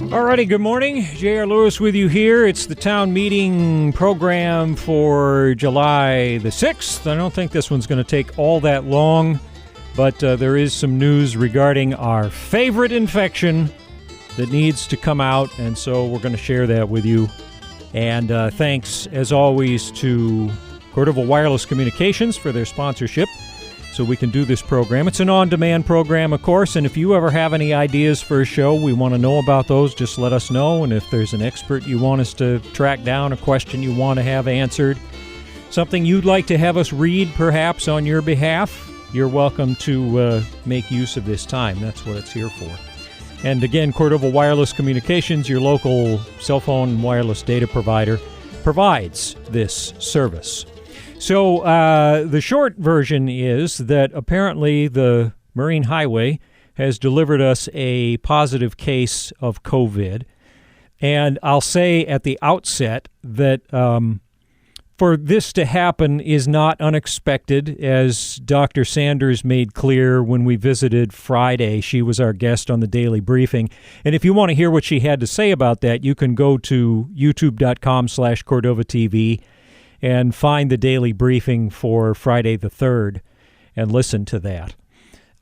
Alrighty, good morning. J.R. Lewis with you here. It's the town meeting program for July the 6th. I don't think this one's going to take all that long, but there is some news regarding our favorite infection that needs to come out, and so we're going to share that with you. And thanks, as always, to Cordova Wireless Communications for their sponsorship so we can do this program. It's an on-demand program, of course, and if you ever have any ideas for a show, we want to know about those, just let us know. And if there's an expert you want us to track down, a question you want to have answered, something you'd like to have us read perhaps on your behalf, you're welcome to make use of this time. That's what it's here for. And again, Cordova Wireless Communications, your local cell phone and wireless data provider, provides this service. So the short version is that apparently the Marine Highway has delivered us a positive case of COVID. And I'll say at the outset that for this to happen is not unexpected, as Dr. Sanders made clear when we visited Friday. She was our guest on the Daily Briefing. And if you want to hear what she had to say about that, you can go to youtube.com/Cordova TV and find the Daily Briefing for Friday the 3rd and listen to that.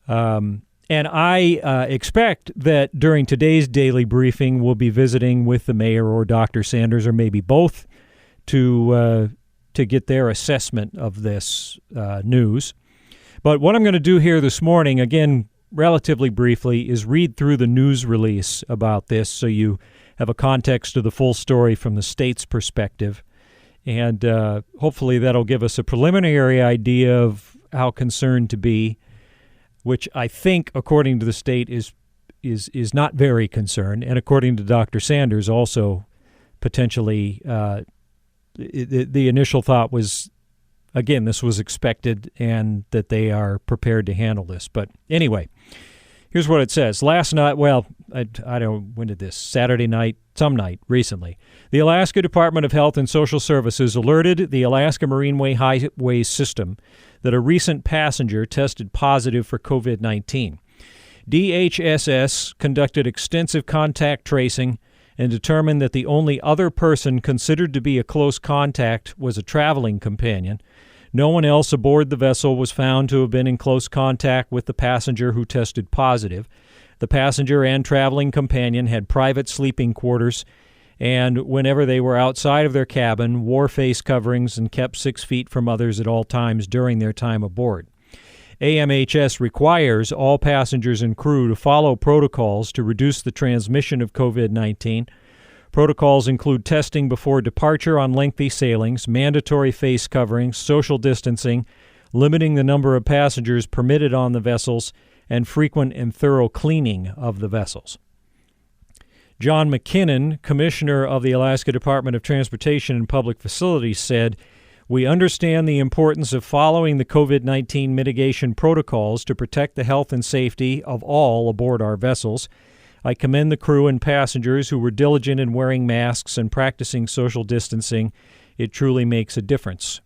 And I expect that during today's Daily Briefing, we'll be visiting with the mayor or Dr. Sanders, or maybe both, to get their assessment of this news. But what I'm going to do here this morning, again, relatively briefly, is read through the news release about this so you have a context of the full story from the state's perspective. And hopefully that'll give us a preliminary idea of how concerned to be, which I think, according to the state, is not very concerned. And according to Dr. Sanders, also potentially, the initial thought was, again, this was expected and that they are prepared to handle this. But anyway, here's what it says. Last night, well, I don't, when did this? Saturday night, some night recently. The Alaska Department of Health and Social Services alerted the Alaska Marineway Highway System that a recent passenger tested positive for COVID-19. DHSS conducted extensive contact tracing and determined that the only other person considered to be a close contact was a traveling companion. No one else aboard the vessel was found to have been in close contact with the passenger who tested positive. The passenger and traveling companion had private sleeping quarters, and whenever they were outside of their cabin, wore face coverings and kept 6 feet from others at all times during their time aboard. AMHS requires all passengers and crew to follow protocols to reduce the transmission of COVID-19. Protocols include testing before departure on lengthy sailings, mandatory face coverings, social distancing, limiting the number of passengers permitted on the vessels, and frequent and thorough cleaning of the vessels. John McKinnon, Commissioner of the Alaska Department of Transportation and Public Facilities, said, "We understand the importance of following the COVID-19 mitigation protocols to protect the health and safety of all aboard our vessels. I commend the crew and passengers who were diligent in wearing masks and practicing social distancing. It truly makes a difference."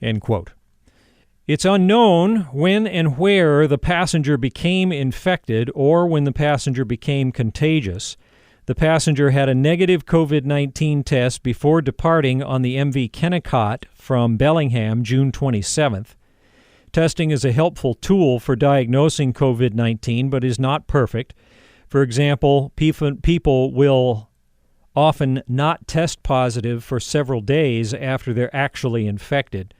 End quote. It's unknown when and where the passenger became infected or when the passenger became contagious. The passenger had a negative COVID-19 test before departing on the MV Kennecott from Bellingham, June 27th. Testing is a helpful tool for diagnosing COVID-19, but is not perfect. For example, people will often not test positive for several days after they're actually infected.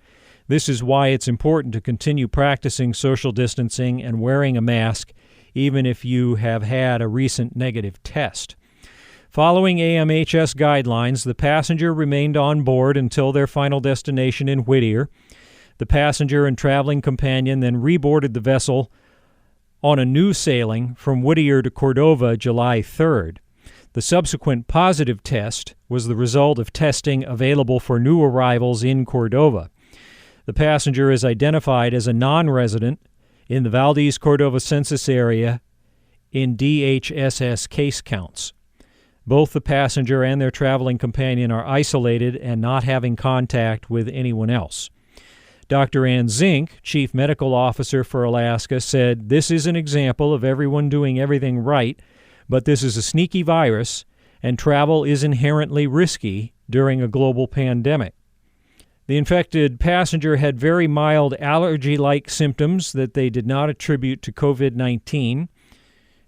This is why it's important to continue practicing social distancing and wearing a mask, even if you have had a recent negative test. Following AMHS guidelines, the passenger remained on board until their final destination in Whittier. The passenger and traveling companion then reboarded the vessel on a new sailing from Whittier to Cordova July 3rd. The subsequent positive test was the result of testing available for new arrivals in Cordova. The passenger is identified as a non-resident in the Valdez-Cordova census area in DHSS case counts. Both the passenger and their traveling companion are isolated and not having contact with anyone else. Dr. Ann Zink, Chief Medical Officer for Alaska, said, "This is an example of everyone doing everything right, but this is a sneaky virus, and travel is inherently risky during a global pandemic." The infected passenger had very mild allergy-like symptoms that they did not attribute to COVID-19.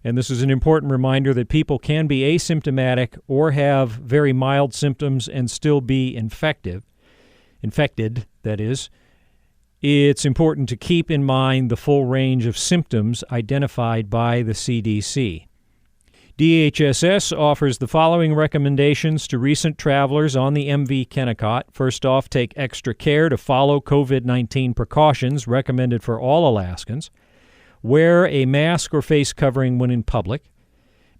And this is an important reminder that people can be asymptomatic or have very mild symptoms and still be infected, that is. It's important to keep in mind the full range of symptoms identified by the CDC. DHSS offers the following recommendations to recent travelers on the MV Kennecott. First off, take extra care to follow COVID-19 precautions recommended for all Alaskans. Wear a mask or face covering when in public.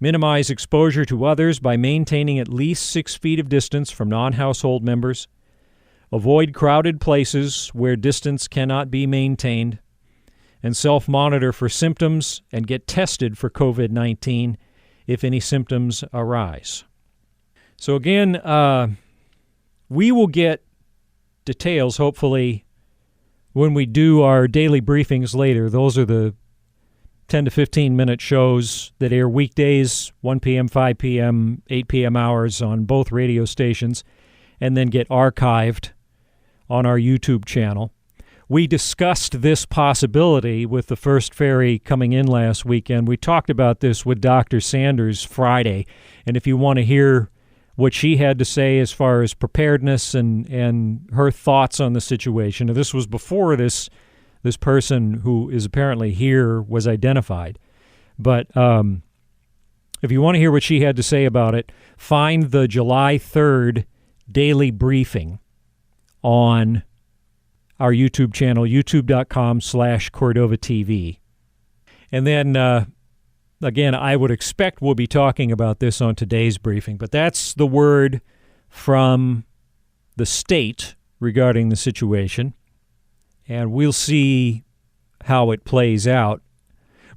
Minimize exposure to others by maintaining at least 6 feet of distance from non-household members. Avoid crowded places where distance cannot be maintained. And self-monitor for symptoms and get tested for COVID-19 if any symptoms arise. So again, we will get details, hopefully, when we do our daily briefings later. Those are the 10 to 15-minute shows that air weekdays, 1 p.m., 5 p.m., 8 p.m. hours on both radio stations, and then get archived on our YouTube channel. We discussed this possibility with the first ferry coming in last weekend. We talked about this with Dr. Sanders Friday, and if you want to hear what she had to say as far as preparedness and her thoughts on the situation, this was before this person who is apparently here was identified. But if you want to hear what she had to say about it, find the July 3rd daily briefing on our YouTube channel, youtube.com/Cordova TV. And then, again, I would expect we'll be talking about this on today's briefing, but that's the word from the state regarding the situation. And we'll see how it plays out.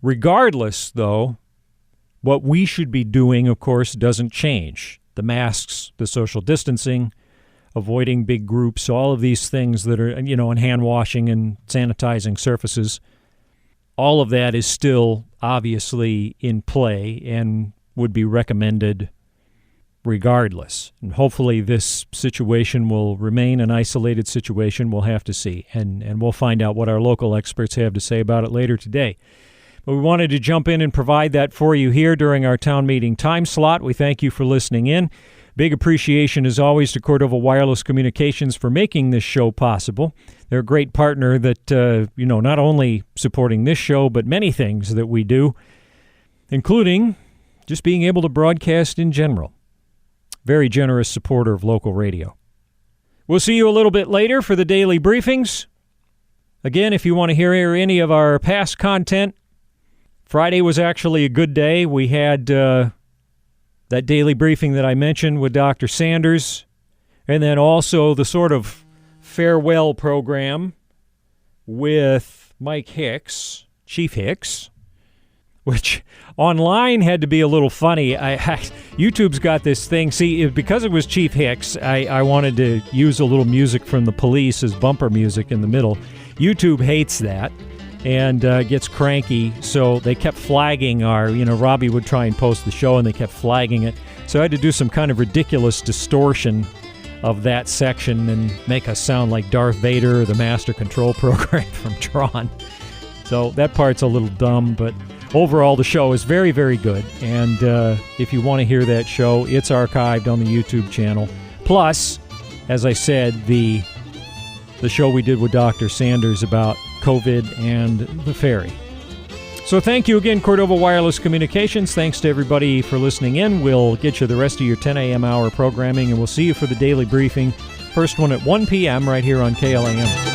Regardless, though, what we should be doing, of course, doesn't change. The masks, the social distancing, avoiding big groups, all of these things that are, and hand washing and sanitizing surfaces, all of that is still obviously in play and would be recommended regardless. And hopefully this situation will remain an isolated situation. We'll have to see. And we'll find out what our local experts have to say about it later today. But we wanted to jump in and provide that for you here during our town meeting time slot. We thank you for listening in. Big appreciation, as always, to Cordova Wireless Communications for making this show possible. They're a great partner that, not only supporting this show, but many things that we do, including just being able to broadcast in general. Very generous supporter of local radio. We'll see you a little bit later for the daily briefings. Again, if you want to hear any of our past content, Friday was actually a good day. We had that daily briefing that I mentioned with Dr. Sanders, and then also the sort of farewell program with Mike Hicks, Chief Hicks, which online had to be a little funny. YouTube's got this thing. See, because it was Chief Hicks, I wanted to use a little music from the Police as bumper music in the middle. YouTube hates that and gets cranky, so they kept flagging our, Robbie would try and post the show, and they kept flagging it. So I had to do some kind of ridiculous distortion of that section and make us sound like Darth Vader or the Master Control Program from Tron. So that part's a little dumb, but overall the show is very, very good. And if you want to hear that show, it's archived on the YouTube channel. Plus, as I said, the show we did with Dr. Sanders about COVID and the ferry. So thank you again, Cordova Wireless Communications. Thanks to everybody for listening in. We'll get you the rest of your 10 a.m. hour programming, and we'll see you for the daily briefing. First one at 1 p.m. right here on KLAM.